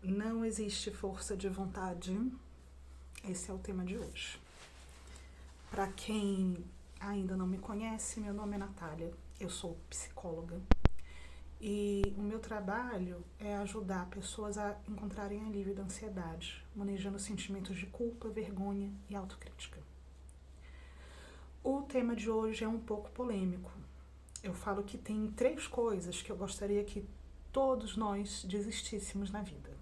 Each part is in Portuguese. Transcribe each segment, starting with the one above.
Não existe força de vontade. Esse é o tema de hoje. Para quem ainda não me conhece, meu nome é Natália, eu sou psicóloga e o meu trabalho é ajudar pessoas a encontrarem alívio da ansiedade, manejando sentimentos de culpa, vergonha e autocrítica. O tema de hoje é um pouco polêmico. Eu falo que tem 3 coisas que eu gostaria que todos nós desistíssemos na vida.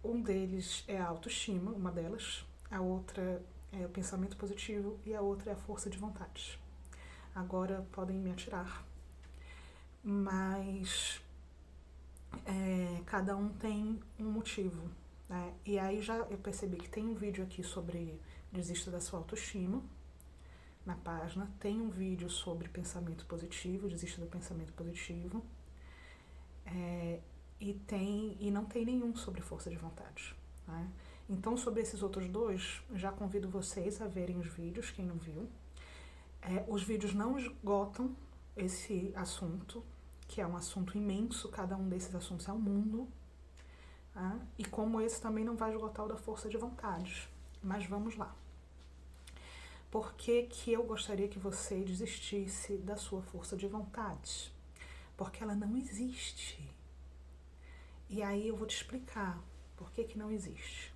Um deles é a autoestima, uma delas. A outra é o pensamento positivo e a outra é a força de vontade. Agora podem me atirar, mas cada um tem um motivo, né? E aí já eu percebi que tem um vídeo aqui sobre desista da sua autoestima na página, tem um vídeo sobre pensamento positivo, desista do pensamento positivo, e não tem nenhum sobre força de vontade, né? Então, sobre esses outros 2, já convido vocês a verem os vídeos, quem não viu. Os vídeos não esgotam esse assunto, que é um assunto imenso, cada um desses assuntos é um mundo, tá? E como esse também não vai esgotar o da força de vontade. Mas vamos lá. Por que que eu gostaria que você desistisse da sua força de vontade? Porque ela não existe. E aí eu vou te explicar por que que não existe.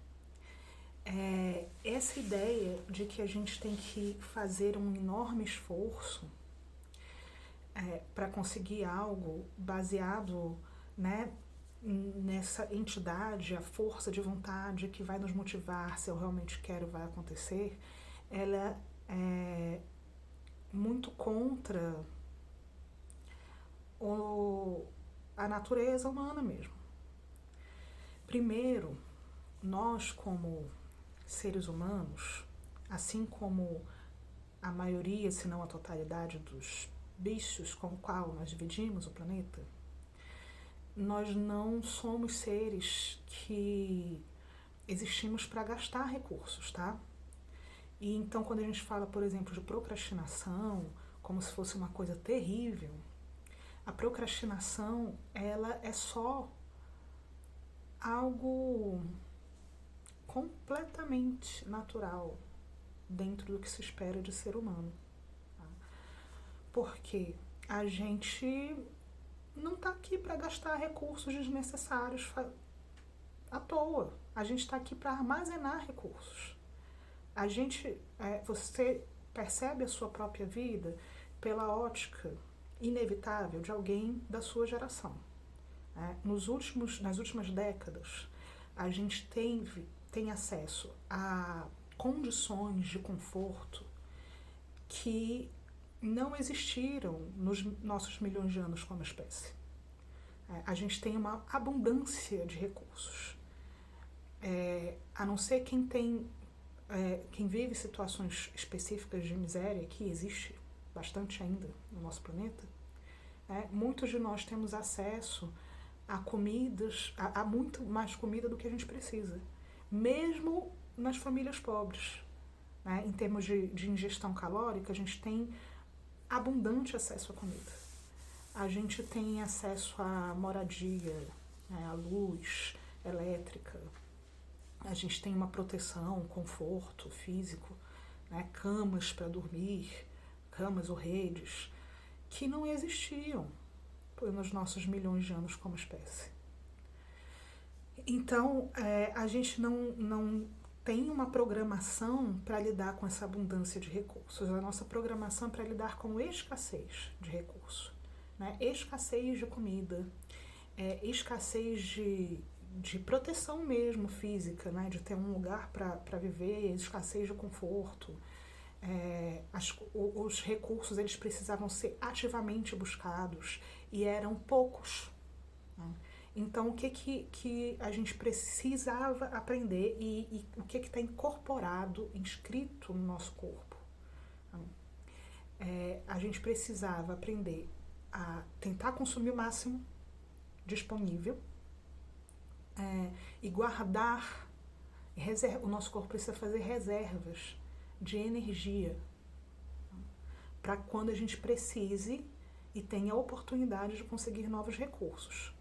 Essa ideia de que a gente tem que fazer um enorme esforço para conseguir algo baseado, né, nessa entidade, a força de vontade que vai nos motivar, se eu realmente quero, vai acontecer, ela é muito contra a natureza humana mesmo. Primeiro, nós como seres humanos, assim como a maioria, se não a totalidade dos bichos com o qual nós dividimos o planeta, nós não somos seres que existimos para gastar recursos, tá? E então quando a gente fala, por exemplo, de procrastinação, como se fosse uma coisa terrível, a procrastinação, ela é só algo completamente natural dentro do que se espera de ser humano, tá? Porque a gente não está aqui para gastar recursos desnecessários à toa. A gente está aqui para armazenar recursos. Você percebe a sua própria vida pela ótica inevitável de alguém da sua geração. Nas últimas décadas, a gente tem acesso a condições de conforto que não existiram nos nossos milhões de anos como espécie. A gente tem uma abundância de recursos. A não ser quem vive situações específicas de miséria, que existe bastante ainda no nosso planeta, muitos de nós temos acesso a comidas, a muito mais comida do que a gente precisa, mesmo nas famílias pobres, né? Em termos de ingestão calórica, a gente tem abundante acesso à comida. A gente tem acesso à moradia, né, à luz elétrica, a gente tem uma proteção, um conforto físico, né, camas para dormir, camas ou redes, que não existiam nos nossos milhões de anos como espécie. Então, a gente não tem uma programação para lidar com essa abundância de recursos. A nossa programação é para lidar com escassez de recursos, né? Escassez de comida, escassez de proteção mesmo física, né? De ter um lugar para viver, escassez de conforto. Os recursos eles precisavam ser ativamente buscados e eram poucos, né? Então, o que a gente precisava aprender e o que está incorporado, inscrito no nosso corpo? A gente precisava aprender a tentar consumir o máximo disponível e guardar. O nosso corpo precisa fazer reservas de energia para quando a gente precise e tenha a oportunidade de conseguir novos recursos.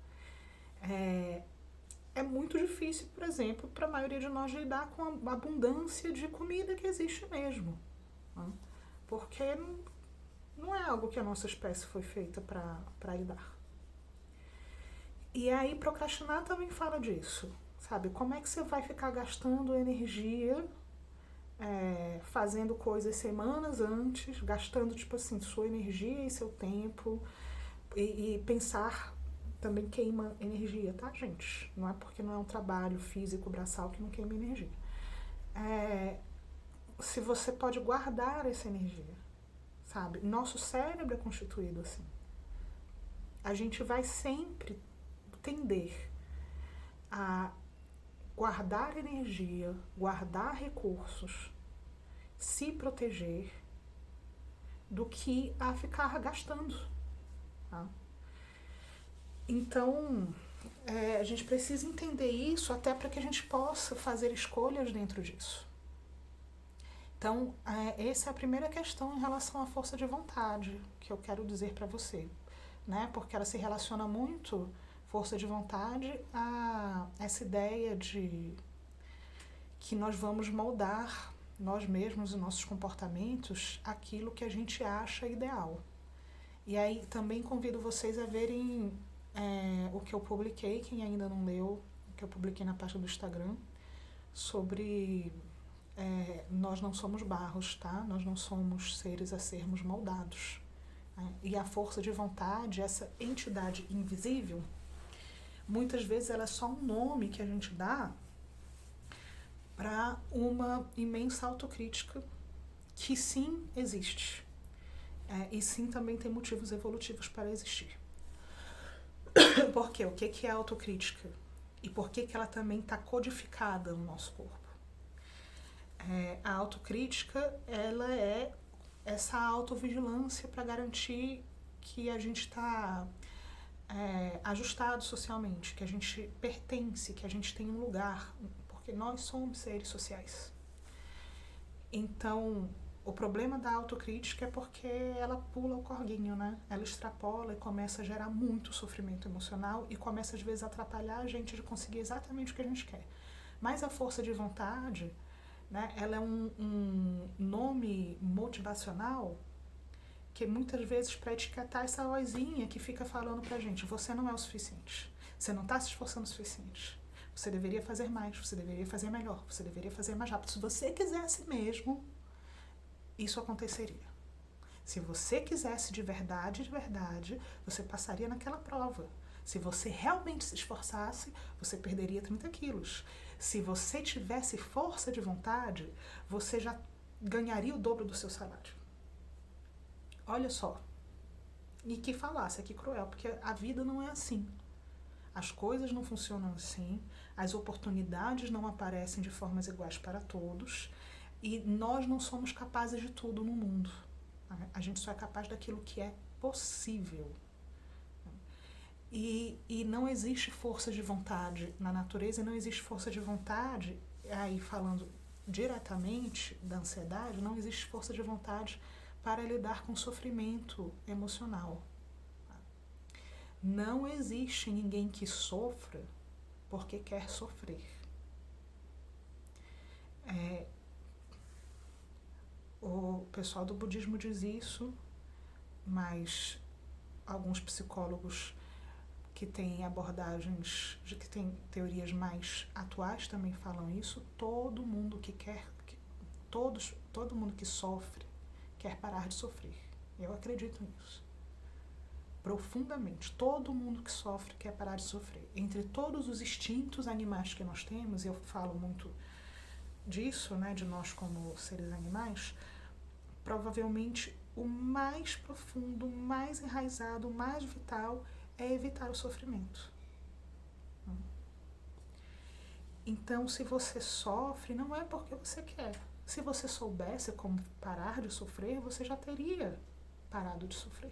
é muito difícil, por exemplo, para a maioria de nós lidar com a abundância de comida que existe mesmo. Né? Porque não é algo que a nossa espécie foi feita para lidar. E aí procrastinar também fala disso, sabe? Como é que você vai ficar gastando energia, fazendo coisas semanas antes, gastando, tipo assim, sua energia e seu tempo, e pensar também queima energia, tá, gente? Não é porque não é um trabalho físico, braçal, que não queima energia. Se você pode guardar essa energia, sabe? Nosso cérebro é constituído assim. A gente vai sempre tender a guardar energia, guardar recursos, se proteger, do que a ficar gastando. Tá? Então, a gente precisa entender isso até para que a gente possa fazer escolhas dentro disso. Então, essa é a primeira questão em relação à força de vontade que eu quero dizer para você, né? Porque ela se relaciona muito, força de vontade, a essa ideia de que nós vamos moldar nós mesmos e nossos comportamentos aquilo que a gente acha ideal. E aí também convido vocês a verem o que eu publiquei, quem ainda não leu, o que eu publiquei na página do Instagram, sobre nós não somos barros, tá? Nós não somos seres a sermos moldados. Né? E a força de vontade, essa entidade invisível, muitas vezes ela é só um nome que a gente dá para uma imensa autocrítica que sim existe. E sim também tem motivos evolutivos para existir. Por quê? O que é a autocrítica? E por que ela também está codificada no nosso corpo? A autocrítica, ela é essa autovigilância para garantir que a gente está ajustado socialmente, que a gente pertence, que a gente tem um lugar, porque nós somos seres sociais. Então, o problema da autocrítica é porque ela pula o corguinho, né? Ela extrapola e começa a gerar muito sofrimento emocional e começa, às vezes, a atrapalhar a gente de conseguir exatamente o que a gente quer. Mas a força de vontade, né, ela é um nome motivacional que muitas vezes para etiquetar essa vozinha que fica falando pra gente, você não é o suficiente, você não está se esforçando o suficiente, você deveria fazer mais, você deveria fazer melhor, você deveria fazer mais rápido. Se você quisesse mesmo, isso aconteceria. Se você quisesse de verdade, você passaria naquela prova. Se você realmente se esforçasse, você perderia 30 quilos. Se você tivesse força de vontade, você já ganharia o dobro do seu salário. Olha só. E que falácia, que cruel, porque a vida não é assim. As coisas não funcionam assim, as oportunidades não aparecem de formas iguais para todos, e nós não somos capazes de tudo no mundo. A gente só é capaz daquilo que é possível. E não existe força de vontade na natureza, e não existe força de vontade, aí falando diretamente da ansiedade, não existe força de vontade para lidar com sofrimento emocional. Não existe ninguém que sofra porque quer sofrer. O pessoal do budismo diz isso, mas alguns psicólogos que têm abordagens, que têm teorias mais atuais também falam isso. Todo mundo que quer, todo mundo que sofre quer parar de sofrer. Eu acredito nisso. Profundamente. Todo mundo que sofre quer parar de sofrer. Entre todos os instintos animais que nós temos, e eu falo muito disso, né, de nós como seres animais, provavelmente o mais profundo, o mais enraizado, o mais vital é evitar o sofrimento. Então, se você sofre, não é porque você quer. Se você soubesse como parar de sofrer, você já teria parado de sofrer.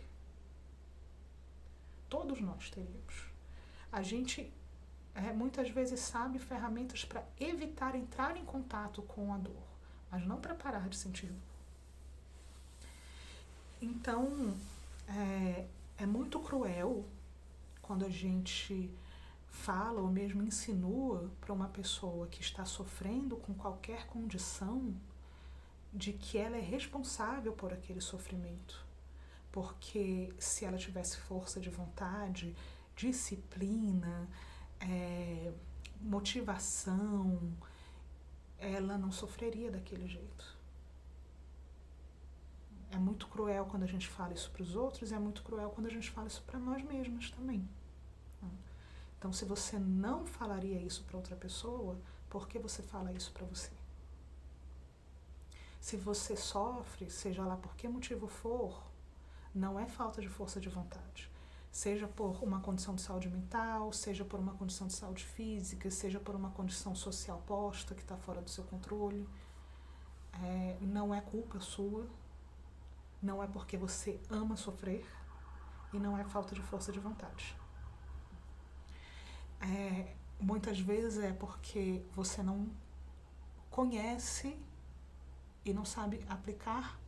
Todos nós teríamos. A gente muitas vezes sabe ferramentas para evitar entrar em contato com a dor, mas não para parar de sentir dor. Então, é muito cruel quando a gente fala ou mesmo insinua para uma pessoa que está sofrendo com qualquer condição de que ela é responsável por aquele sofrimento. Porque se ela tivesse força de vontade, disciplina, motivação, ela não sofreria daquele jeito. É muito cruel quando a gente fala isso para os outros e é muito cruel quando a gente fala isso para nós mesmos também. Então, se você não falaria isso para outra pessoa, por que você fala isso para você? Se você sofre, seja lá por que motivo for, não é falta de força de vontade. Seja por uma condição de saúde mental, seja por uma condição de saúde física, seja por uma condição social posta que está fora do seu controle. Não é culpa sua, não é porque você ama sofrer e não é falta de força de vontade. Muitas vezes é porque você não conhece e não sabe aplicar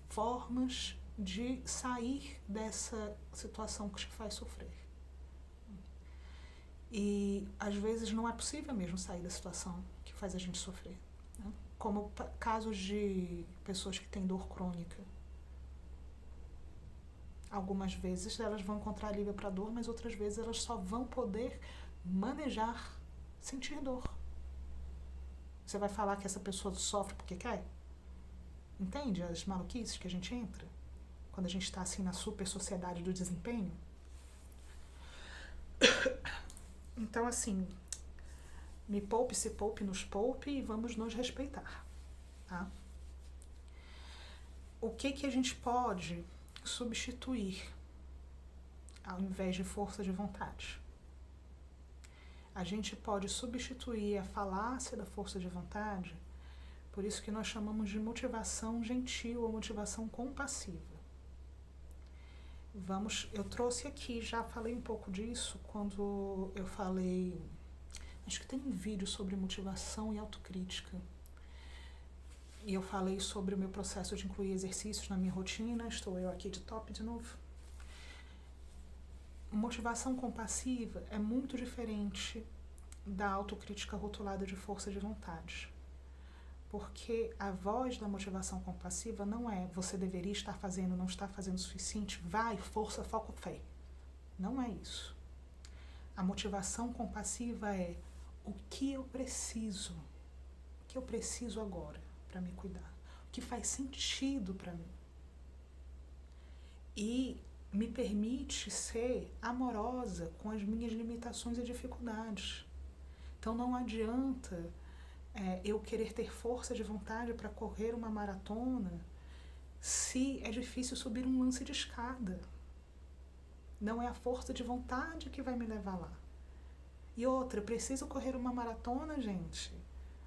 formas de sair dessa situação que te faz sofrer. E às vezes não é possível mesmo sair da situação que faz a gente sofrer, né? Como casos de pessoas que têm dor crônica. Algumas vezes elas vão encontrar alívio para a dor, mas outras vezes elas só vão poder manejar, sentir dor. Você vai falar que essa pessoa sofre porque quer? Entende as maluquices que a gente entra? Quando a gente está assim na super sociedade do desempenho? Então, assim, me poupe, se poupe, nos poupe e vamos nos respeitar, tá? O que a gente pode substituir ao invés de força de vontade? A gente pode substituir a falácia da força de vontade, por isso que nós chamamos de motivação gentil ou motivação compassiva. Eu trouxe aqui, já falei um pouco disso quando eu falei, acho que tem um vídeo sobre motivação e autocrítica. E eu falei sobre o meu processo de incluir exercícios na minha rotina, estou eu aqui de top de novo. Motivação compassiva é muito diferente da autocrítica rotulada de força de vontade. Porque a voz da motivação compassiva não é você deveria estar fazendo, não está fazendo o suficiente, vai, força, foco, fé. Não é isso. A motivação compassiva é o que eu preciso agora para me cuidar, o que faz sentido para mim. E me permite ser amorosa com as minhas limitações e dificuldades. Então não adianta eu querer ter força de vontade para correr uma maratona se é difícil subir um lance de escada. Não é a força de vontade que vai me levar lá. E outra, eu preciso correr uma maratona, gente,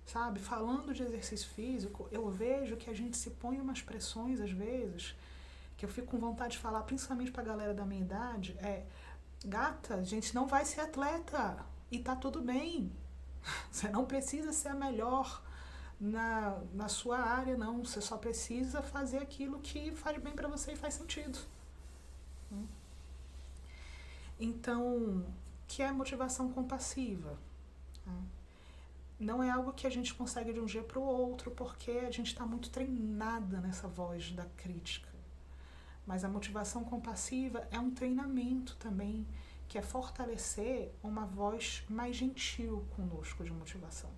sabe? Falando de exercício físico, eu vejo que a gente se põe umas pressões às vezes, que eu fico com vontade de falar, principalmente pra galera da minha idade, gata, a gente não vai ser atleta e tá tudo bem. Você não precisa ser a melhor na sua área, não. Você só precisa fazer aquilo que faz bem pra você e faz sentido. Então, que é motivação compassiva? Não é algo que a gente consegue de um dia para o outro, porque a gente está muito treinada nessa voz da crítica. Mas a motivação compassiva é um treinamento também, que é fortalecer uma voz mais gentil conosco de motivação.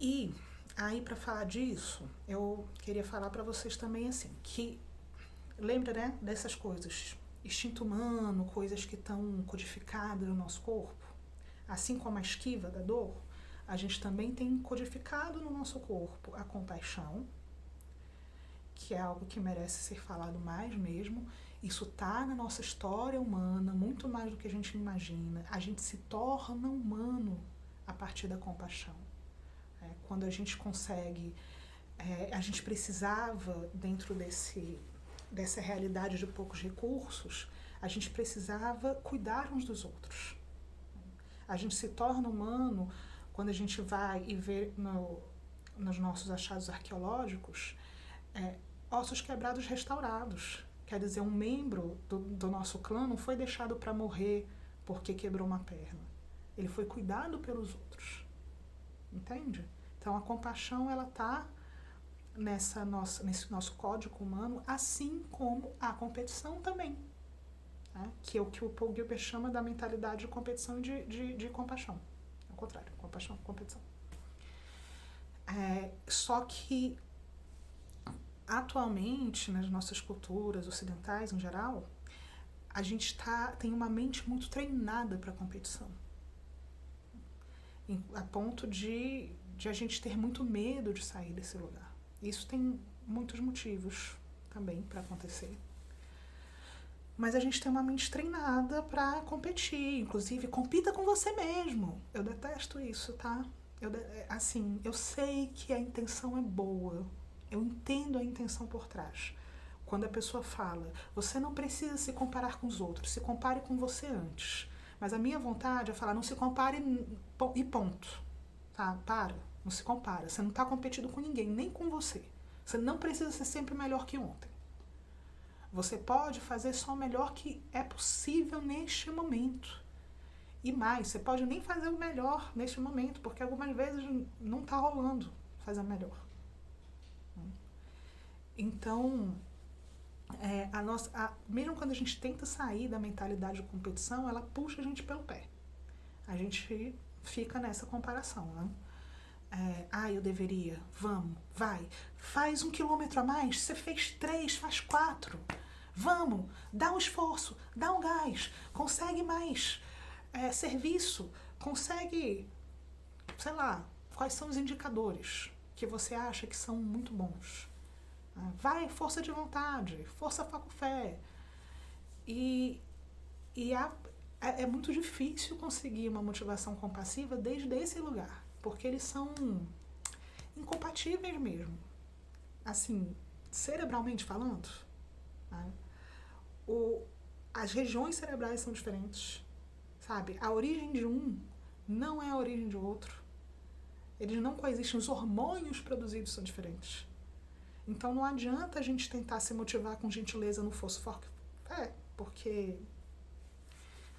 E aí, para falar disso, eu queria falar para vocês também assim, que lembra, né, dessas coisas, instinto humano, coisas que estão codificadas no nosso corpo, assim como a esquiva da dor, a gente também tem codificado no nosso corpo a compaixão, que é algo que merece ser falado mais mesmo. Isso está na nossa história humana, muito mais do que a gente imagina. A gente se torna humano a partir da compaixão. Quando a gente consegue, a gente precisava, dentro dessa realidade de poucos recursos, a gente precisava cuidar uns dos outros. A gente se torna humano quando a gente vai e vê nos nossos achados arqueológicos ossos quebrados restaurados. Quer dizer, um membro do nosso clã não foi deixado para morrer porque quebrou uma perna. Ele foi cuidado pelos outros. Entende? Então a compaixão, ela está nesse nosso código humano, assim como a competição também. Né? Que é o que o Paul Gilbert chama da mentalidade de competição e de compaixão. Ao contrário, compaixão, competição. Só que atualmente, nas nossas culturas ocidentais em geral, a gente tem uma mente muito treinada para a competição. A ponto de a gente ter muito medo de sair desse lugar. Isso tem muitos motivos também para acontecer. Mas a gente tem uma mente treinada para competir. Inclusive, compita com você mesmo. Eu detesto isso, tá? Eu sei que a intenção é boa. Eu entendo a intenção por trás. Quando a pessoa fala, você não precisa se comparar com os outros, se compare com você antes. Mas a minha vontade é falar, não se compare e ponto. Tá? Para, não se compara. Você não está competindo com ninguém, nem com você. Você não precisa ser sempre melhor que ontem. Você pode fazer só o melhor que é possível neste momento. E mais, você pode nem fazer o melhor neste momento, porque algumas vezes não está rolando fazer o melhor. Então, mesmo quando a gente tenta sair da mentalidade de competição, ela puxa a gente pelo pé. A gente fica nessa comparação, né? Eu deveria, vamos, vai, faz 1 quilômetro a mais, você fez 3, faz 4, vamos, dá um esforço, dá um gás, consegue mais serviço, consegue, sei lá, quais são os indicadores que você acha que são muito bons. Vai, força de vontade, força, foco, fé. É muito difícil conseguir uma motivação compassiva desde esse lugar, porque eles são incompatíveis mesmo. Assim, cerebralmente falando, né? As regiões cerebrais são diferentes, sabe? A origem de um não é a origem de outro. Eles não coexistem, os hormônios produzidos são diferentes. Então não adianta a gente tentar se motivar com gentileza no fosso foco. Porque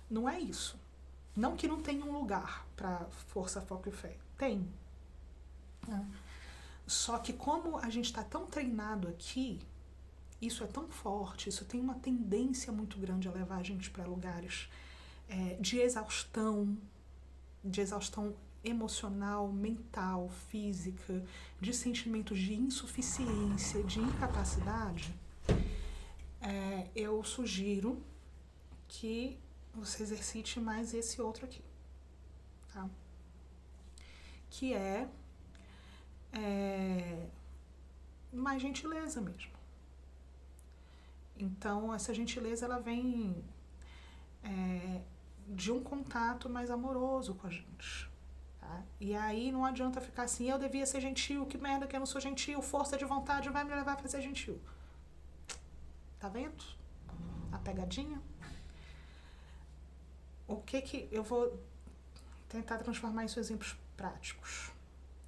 não é isso. Não que não tenha um lugar para força, foco e fé. Tem. Só que como a gente está tão treinado aqui, isso é tão forte, isso tem uma tendência muito grande a levar a gente para lugares de exaustão emocional, mental, física, de sentimentos de insuficiência, de incapacidade. Eu sugiro que você exercite mais esse outro aqui, tá? Que é mais gentileza mesmo. Então, essa gentileza, ela vem de um contato mais amoroso com a gente. Tá? E aí não adianta ficar assim, eu devia ser gentil, que merda que eu não sou gentil, força de vontade vai me levar a ser gentil. Tá vendo? A pegadinha? O que eu vou tentar transformar isso em exemplos práticos,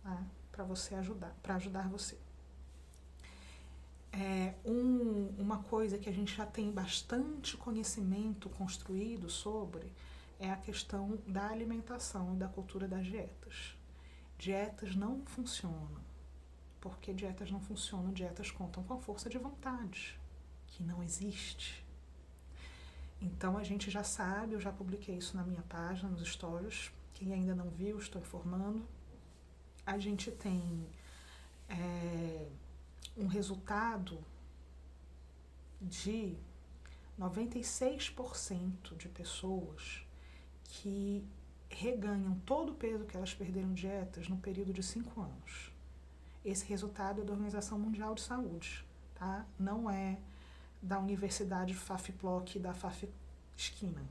tá? Para ajudar você. Uma coisa que a gente já tem bastante conhecimento construído sobre é a questão da alimentação e da cultura das dietas. Dietas não funcionam. Porque dietas não funcionam, dietas contam com a força de vontade, que não existe. Então a gente já sabe, eu já publiquei isso na minha página, nos stories. Quem ainda não viu, estou informando. A gente tem um resultado de 96% de pessoas que reganham todo o peso que elas perderam dietas no período de 5 anos. Esse resultado é da Organização Mundial de Saúde, tá? Não é da Universidade FAFPLOC e da FAF Esquina.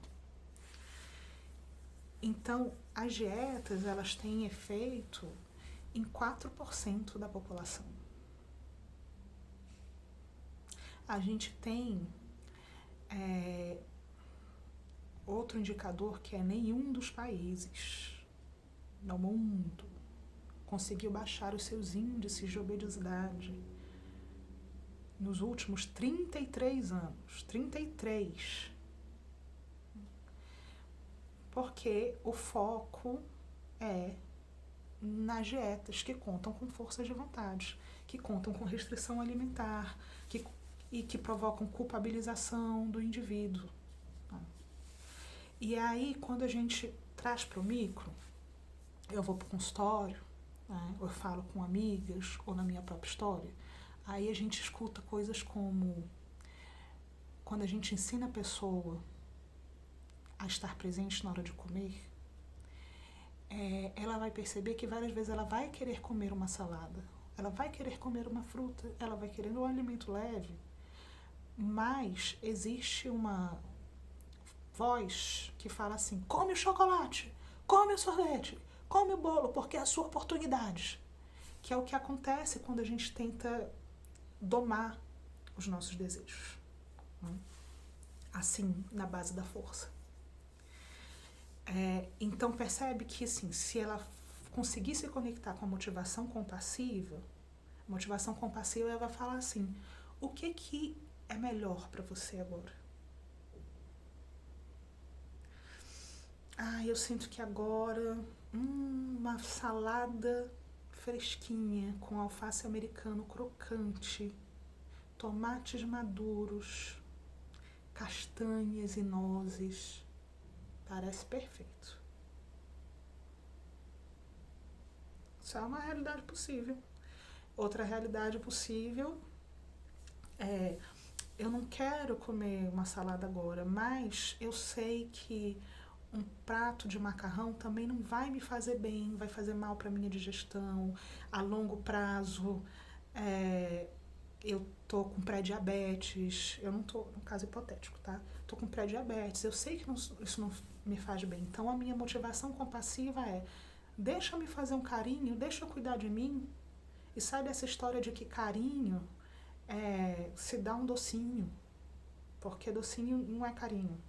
Então, as dietas, elas têm efeito em 4% da população. A gente tem outro indicador que é nenhum dos países no mundo conseguiu baixar os seus índices de obesidade nos últimos 33 anos. 33. Porque o foco é nas dietas que contam com força de vontade, que contam com restrição alimentar, e que provocam culpabilização do indivíduo. E aí, quando a gente traz para o micro, eu vou para o consultório, né, eu falo com amigas ou na minha própria história, aí a gente escuta coisas como, quando a gente ensina a pessoa a estar presente na hora de comer, ela vai perceber que várias vezes ela vai querer comer uma salada, ela vai querer comer uma fruta, ela vai querer um alimento leve, mas existe uma voz que fala assim: come o chocolate, come o sorvete, come o bolo, porque é a sua oportunidade. Que é o que acontece quando a gente tenta domar os nossos desejos, né? Assim, na base da força. Então percebe que assim, se ela conseguir se conectar com a motivação compassiva ela vai falar assim: o que é melhor para você agora? Eu sinto que agora uma salada fresquinha com alface americano crocante, tomates maduros, castanhas e nozes, parece perfeito. Isso é uma realidade possível. Outra realidade possível é: eu não quero comer uma salada agora, mas eu sei que um prato de macarrão também não vai me fazer bem, vai fazer mal para minha digestão. A longo prazo, eu tô com pré-diabetes, eu não tô, no caso hipotético, tá? Tô com pré-diabetes, eu sei que isso não me faz bem. Então a minha motivação compassiva é: deixa eu me fazer um carinho, deixa eu cuidar de mim. E sai dessa história de que carinho se dá um docinho, porque docinho não é carinho.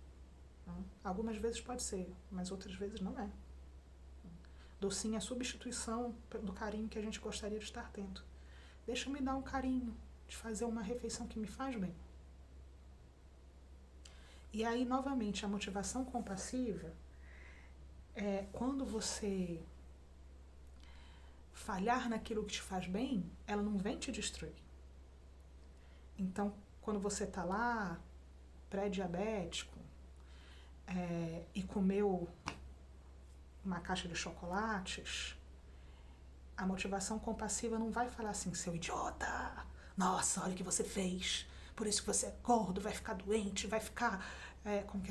Algumas vezes pode ser, mas outras vezes não é. Docinho é a substituição do carinho que a gente gostaria de estar tendo. Deixa eu me dar um carinho, de fazer uma refeição que me faz bem. E aí, novamente, a motivação compassiva é quando você falhar naquilo que te faz bem, ela não vem te destruir. Então, quando você está lá, pré-diabético, e comeu uma caixa de chocolates, a motivação compassiva não vai falar assim: seu idiota, nossa, olha o que você fez, por isso que você é gordo, vai ficar doente, vai ficar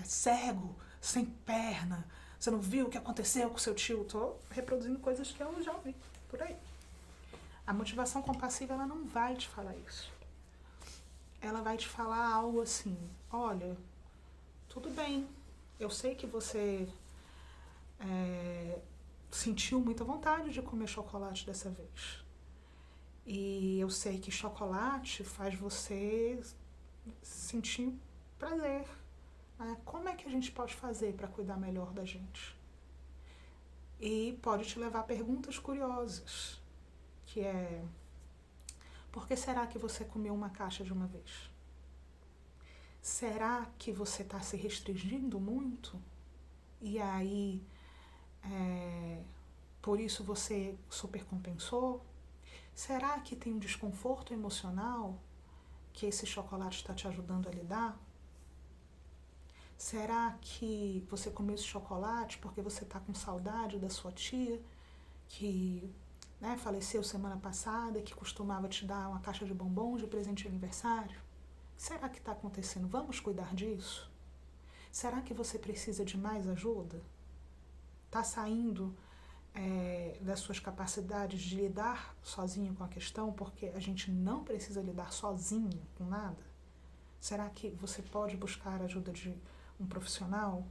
cego, sem perna, você não viu o que aconteceu com o seu tio? Tô reproduzindo coisas que eu já ouvi por aí. A motivação compassiva, ela não vai te falar isso. Ela vai te falar algo assim: olha, tudo bem, eu sei que você sentiu muita vontade de comer chocolate dessa vez. E eu sei que chocolate faz você sentir prazer. Como é que a gente pode fazer para cuidar melhor da gente? E pode te levar a perguntas curiosas, que é: por que será que você comeu uma caixa de uma vez? Será que você está se restringindo muito? E aí, por isso você supercompensou? Será que tem um desconforto emocional que esse chocolate está te ajudando a lidar? Será que você comeu esse chocolate porque você está com saudade da sua tia, que faleceu semana passada, que costumava te dar uma caixa de bombons de presente de aniversário? Será que está acontecendo? Vamos cuidar disso? Será que você precisa de mais ajuda? Está saindo das suas capacidades de lidar sozinho com a questão, porque a gente não precisa lidar sozinho com nada? Será que você pode buscar a ajuda de um profissional?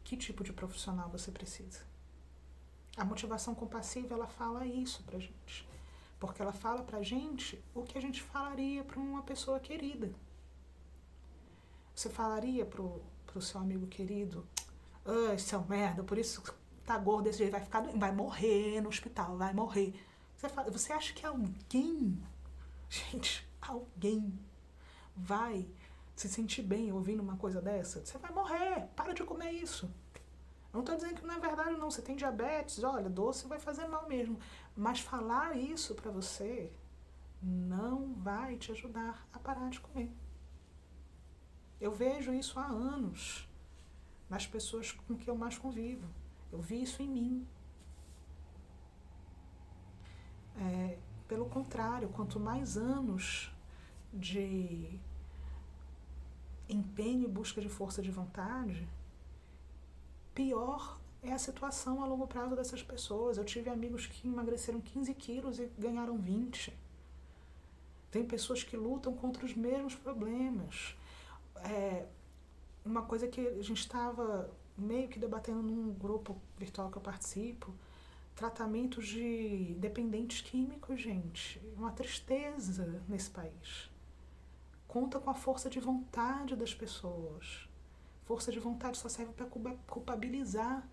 Que tipo de profissional você precisa? A motivação compassiva, ela fala isso pra gente. Porque ela fala pra gente o que a gente falaria pra uma pessoa querida. Você falaria pro seu amigo querido: esse é um merda, por isso tá gordo desse jeito, vai morrer no hospital, vai morrer. Você acha que alguém... Gente, alguém vai se sentir bem ouvindo uma coisa dessa? Você vai morrer, para de comer isso. Eu não estou dizendo que não é verdade não, você tem diabetes, olha, doce vai fazer mal mesmo. Mas falar isso para você não vai te ajudar a parar de comer. Eu vejo isso há anos nas pessoas com que eu mais convivo. Eu vi isso em mim. Pelo contrário, quanto mais anos de empenho e busca de força de vontade, pior é a situação a longo prazo dessas pessoas. Eu tive amigos que emagreceram 15 quilos e ganharam 20. Tem pessoas que lutam contra os mesmos problemas. Uma coisa que a gente estava meio que debatendo num grupo virtual que eu participo, tratamentos de dependentes químicos, gente. Uma tristeza nesse país. Conta com a força de vontade das pessoas. Força de vontade só serve para culpabilizar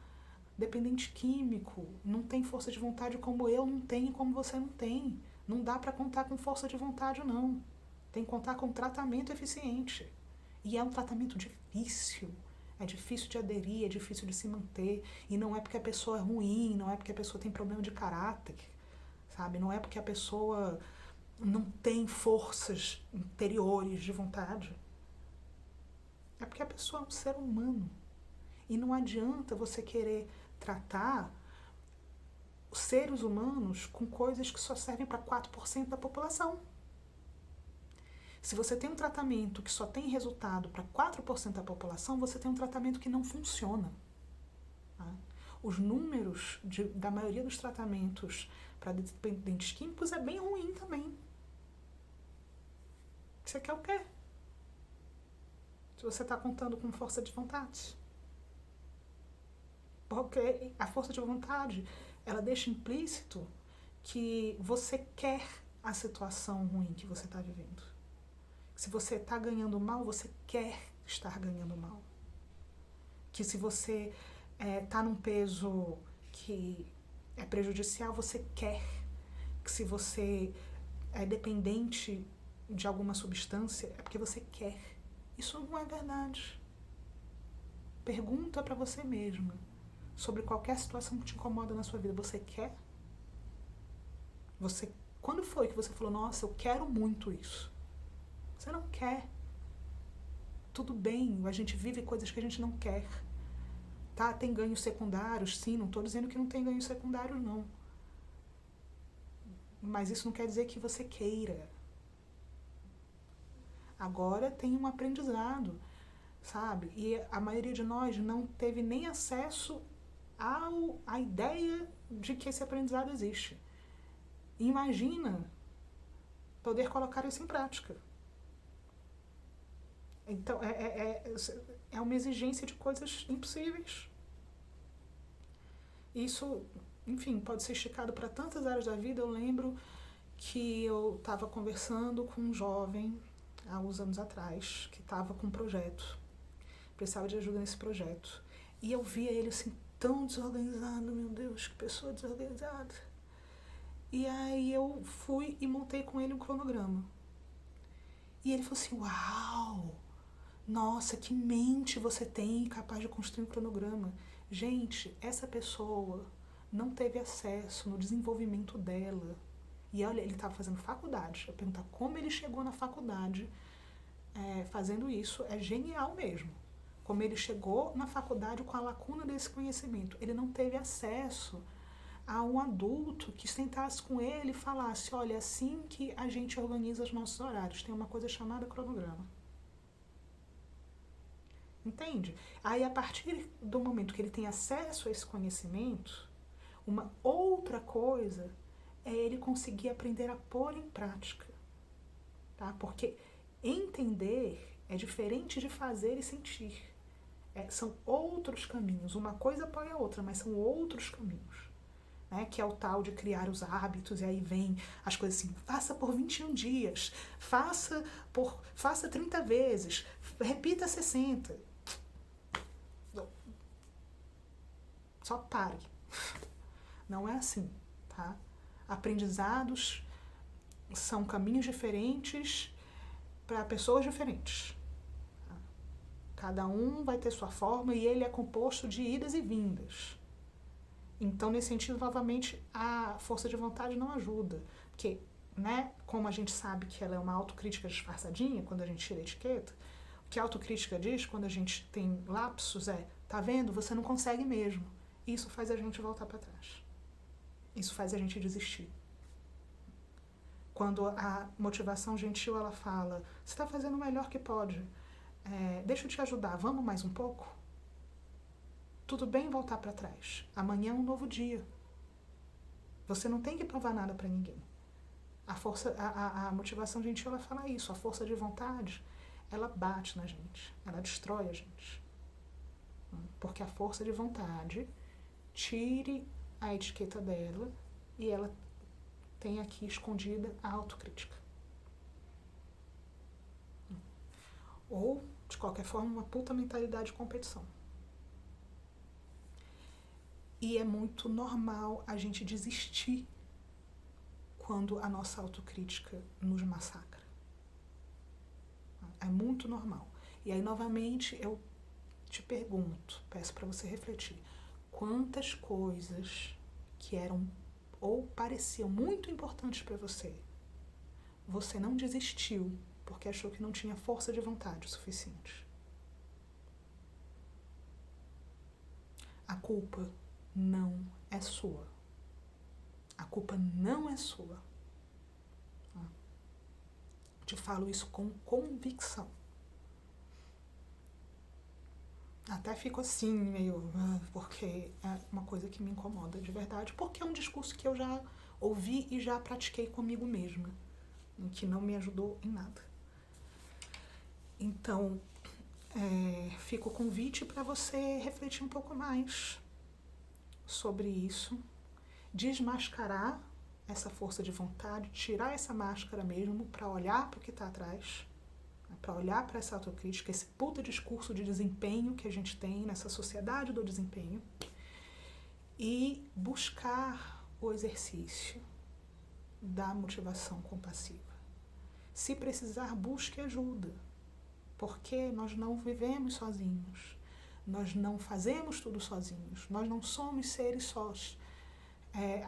dependente químico. Não tem força de vontade como eu não tenho e como você não tem. Não dá para contar com força de vontade, não. Tem que contar com tratamento eficiente. E é um tratamento difícil. É difícil de aderir, é difícil de se manter. E não é porque a pessoa é ruim, não é porque a pessoa tem problema de caráter, sabe? Não é porque a pessoa não tem forças interiores de vontade. É porque a pessoa é um ser humano. E não adianta você querer tratar os seres humanos com coisas que só servem para 4% da população. Se você tem um tratamento que só tem resultado para 4% da população, você tem um tratamento que não funciona. Tá? Os números da maioria dos tratamentos para dependentes químicos é bem ruim também. Você quer o quê? Se você está contando com força de vontade. Porque a força de vontade, ela deixa implícito que você quer a situação ruim que você está vivendo. Se você está ganhando mal, você quer estar ganhando mal. Que se você está num peso que é prejudicial, você quer. Que se você é dependente de alguma substância, é porque você quer. Isso não é verdade. Pergunta para você mesma sobre qualquer situação que te incomoda na sua vida. Você quer? Quando foi que você falou, nossa, eu quero muito isso? Você não quer. Tudo bem, a gente vive coisas que a gente não quer. Tá? Tem ganhos secundários, sim, não estou dizendo que não tem ganhos secundários, não. Mas isso não quer dizer que você queira. Agora tem um aprendizado, sabe? E a maioria de nós não teve nem acesso à ideia de que esse aprendizado existe. Imagina poder colocar isso em prática. Então, é uma exigência de coisas impossíveis. Isso, enfim, pode ser esticado para tantas áreas da vida. Eu lembro que eu estava conversando com um jovem, há uns anos atrás, que estava com um projeto, precisava de ajuda nesse projeto. E eu via ele assim, tão desorganizado, meu Deus, que pessoa desorganizada. E aí eu fui e montei com ele um cronograma. E ele falou assim, uau! Nossa, que mente você tem capaz de construir um cronograma. Gente, essa pessoa não teve acesso no desenvolvimento dela. E olha, ele estava fazendo faculdade. Eu perguntar como ele chegou na faculdade fazendo isso é genial mesmo. Como ele chegou na faculdade com a lacuna desse conhecimento. Ele não teve acesso a um adulto que sentasse com ele e falasse, olha, é assim que a gente organiza os nossos horários. Tem uma coisa chamada cronograma. Entende? Aí, a partir do momento que ele tem acesso a esse conhecimento, uma outra coisa é ele conseguir aprender a pôr em prática. Tá? Porque entender é diferente de fazer e sentir. São outros caminhos. Uma coisa apoia a outra, mas são outros caminhos. Né? Que é o tal de criar os hábitos, e aí vem as coisas assim, faça por 21 dias, faça 30 vezes, repita 60. Só pare. Não é assim, tá? Aprendizados são caminhos diferentes para pessoas diferentes. Cada um vai ter sua forma e ele é composto de idas e vindas. Então, nesse sentido, novamente, a força de vontade não ajuda. Porque, né, como a gente sabe que ela é uma autocrítica disfarçadinha, quando a gente tira a etiqueta, o que a autocrítica diz, quando a gente tem lapsos, tá vendo? Você não consegue mesmo. Isso faz a gente voltar para trás. Isso faz a gente desistir. Quando a motivação gentil, ela fala, você está fazendo o melhor que pode, deixa eu te ajudar, vamos mais um pouco? Tudo bem voltar para trás. Amanhã é um novo dia. Você não tem que provar nada para ninguém. A motivação gentil, ela fala isso. A força de vontade, ela bate na gente. Ela destrói a gente. Porque a força de vontade, tire a etiqueta dela e ela tem aqui escondida a autocrítica. Ou, de qualquer forma, uma puta mentalidade de competição. E é muito normal a gente desistir quando a nossa autocrítica nos massacra. É muito normal. E aí, novamente, eu te pergunto, peço para você refletir, quantas coisas que eram ou pareciam muito importantes para você, você não desistiu porque achou que não tinha força de vontade o suficiente? A culpa não é sua. A culpa não é sua. Eu te falo isso com convicção. Até fico assim, meio... porque é uma coisa que me incomoda de verdade, porque é um discurso que eu já ouvi e já pratiquei comigo mesma, que não me ajudou em nada. Então, fica o convite para você refletir um pouco mais sobre isso, desmascarar essa força de vontade, tirar essa máscara mesmo para olhar para o que está atrás, para olhar para essa autocrítica, esse puta discurso de desempenho que a gente tem nessa sociedade do desempenho e buscar o exercício da motivação compassiva. Se precisar, busque ajuda, porque nós não vivemos sozinhos, nós não fazemos tudo sozinhos, nós não somos seres sós.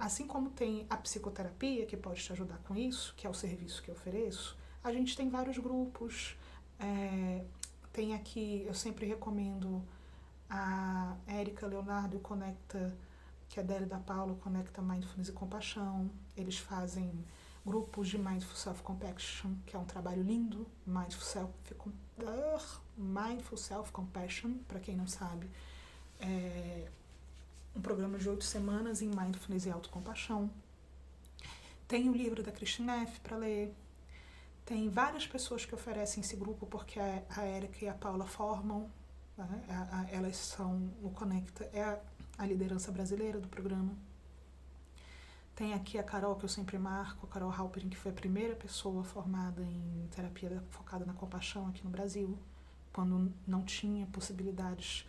Assim como tem a psicoterapia, que pode te ajudar com isso, que é o serviço que eu ofereço, a gente tem vários grupos. Tem aqui, eu sempre recomendo a Érica Leonardo Conecta, que é dela e da Paula, Conecta Mindfulness e Compaixão. Eles fazem grupos de Mindful Self-Compassion, que é um trabalho lindo. Mindful Self-Compassion, para quem não sabe, um programa de 8 semanas em Mindfulness e Autocompaixão. Tem o livro da Kristin Neff para ler. Tem várias pessoas que oferecem esse grupo, porque a Érica e a Paula formam, né? Elas são, o Conecta é a liderança brasileira do programa. Tem aqui a Carol, que eu sempre marco, a Carol Halperin, que foi a primeira pessoa formada em terapia focada na compaixão aqui no Brasil, quando não tinha possibilidades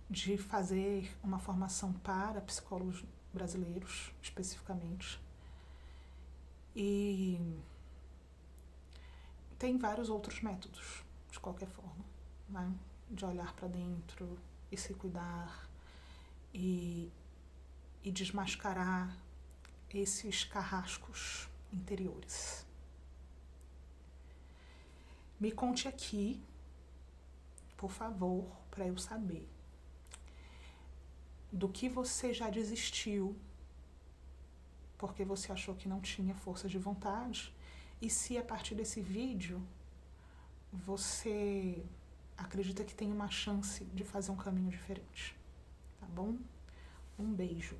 de fazer uma formação para psicólogos brasileiros, especificamente. E tem vários outros métodos, de qualquer forma, né? De olhar para dentro e se cuidar e desmascarar esses carrascos interiores. Me conte aqui, por favor, para eu saber do que você já desistiu porque você achou que não tinha força de vontade, e se a partir desse vídeo você acredita que tem uma chance de fazer um caminho diferente, tá bom? Um beijo.